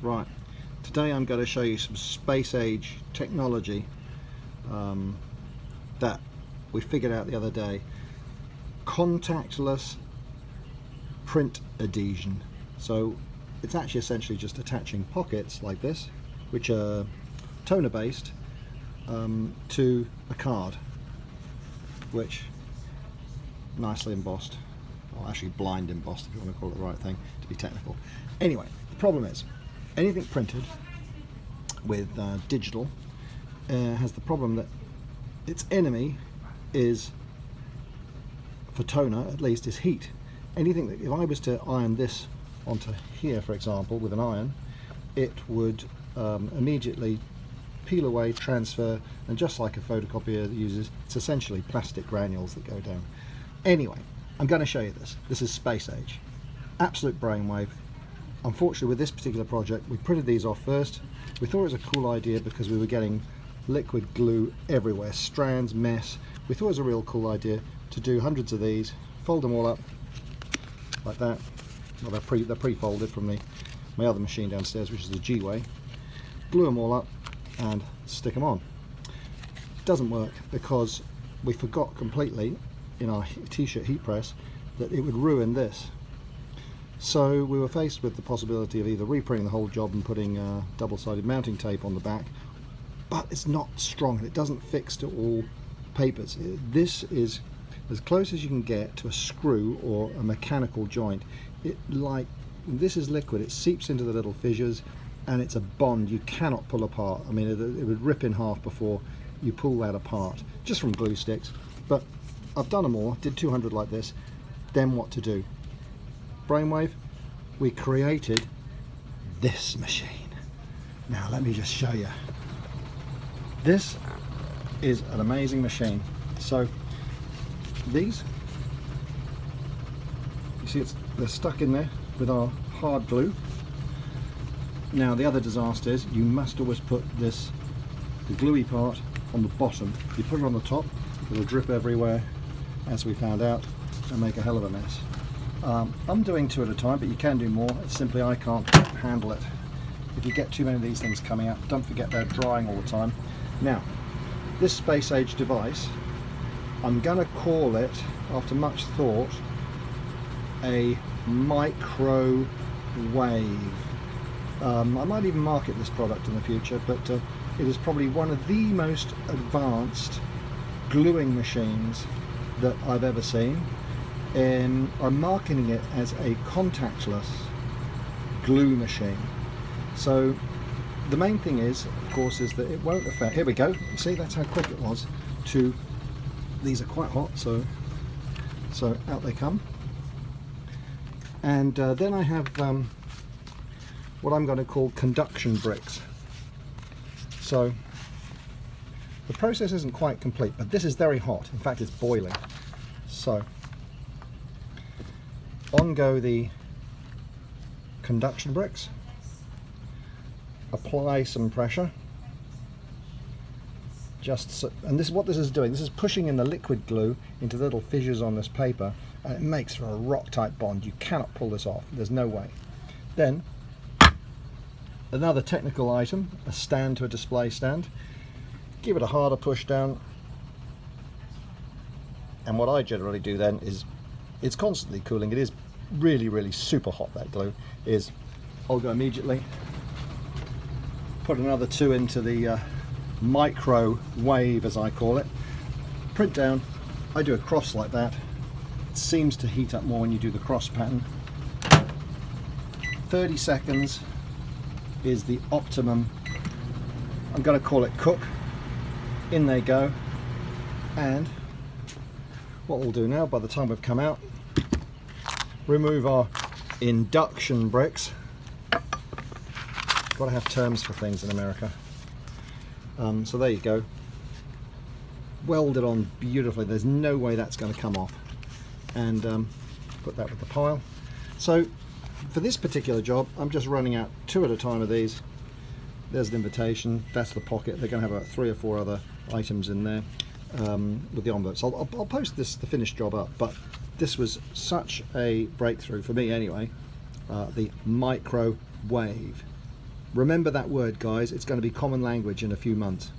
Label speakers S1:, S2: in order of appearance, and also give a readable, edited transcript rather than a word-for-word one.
S1: Right, today I'm going to show you some space age technology that we figured out the other day. Contactless print adhesion. So it's actually essentially just attaching pockets like this, which are toner based, to a card, which nicely embossed, or actually blind embossed if you want to call it the right thing to be technical. Anyway, the problem is anything printed with digital has the problem that its enemy is, for toner at least, is heat. Anything that, if I was to iron this onto here, for example, with an iron, it would immediately peel away, transfer, and just like a photocopier uses, it's essentially plastic granules that go down. Anyway, I'm going to show you this. This is space age, absolute brainwave. Unfortunately, with this particular project, we printed these off first. We thought it was a cool idea because we were getting liquid glue everywhere, strands, mess. We thought it was a real cool idea to do hundreds of these, fold them all up like that. Well, they're pre-folded from my other machine downstairs, which is the G-Way. Glue them all up and stick them on. Doesn't work because we forgot completely in our t-shirt heat press that it would ruin this. So we were faced with the possibility of either reprinting the whole job and putting double-sided mounting tape on the back, but it's not strong and it doesn't fix to all papers. This is as close as you can get to a screw or a mechanical joint. This is liquid, it seeps into the little fissures, and it's a bond you cannot pull apart. I mean, it would rip in half before you pull that apart, just from glue sticks. But I've done them all, did 200 like this. Then what to do? Brainwave, we created this machine. Now let me just show you. This is an amazing machine. So these, you see they're stuck in there with our hard glue. Now the other disaster is you must always put the gluey part on the bottom. If you put it on the top, it'll drip everywhere, as we found out, and make a hell of a mess. I'm doing 2 at a time, but you can do more. It's simply I can't handle it. If you get too many of these things coming out, don't forget they're drying all the time. Now, this space age device, I'm going to call it, after much thought, a microwave. I might even market this product in the future, but it is probably one of the most advanced gluing machines that I've ever seen. I'm marketing it as a contactless glue machine. So the main thing is, of course, is that it won't affect. Here we go. See, that's how quick it was. These are quite hot, so out they come. And then I have what I'm going to call conduction bricks. So the process isn't quite complete, but this is very hot. In fact, it's boiling. So on go the conduction bricks. Apply some pressure. And this is what this is doing. This is pushing in the liquid glue into little fissures on this paper, and it makes for a rock-type bond. You cannot pull this off. There's no way. Then another technical item, a stand to a display stand. Give it a harder push down, and what I generally do then is, it's constantly cooling. It is really super hot, that glue is. I'll go immediately, put another 2 into the microwave, as I call it, print down. I do a cross like that. It seems to heat up more when you do the cross pattern. 30 seconds is the optimum. I'm going to call it cook. In they go. And what we'll do now, by the time we've come out, remove our induction bricks. Got to have terms for things in America. So there you go. Welded on beautifully. There's no way that's going to come off. And put that with the pile. So for this particular job, I'm just running out 2 at a time of these. There's an invitation. That's the pocket. They're going to have 3 or 4 other items in there with the envelopes. I'll post the finished job up, but this was such a breakthrough for me anyway. The microwave. Remember that word, guys. It's going to be common language in a few months.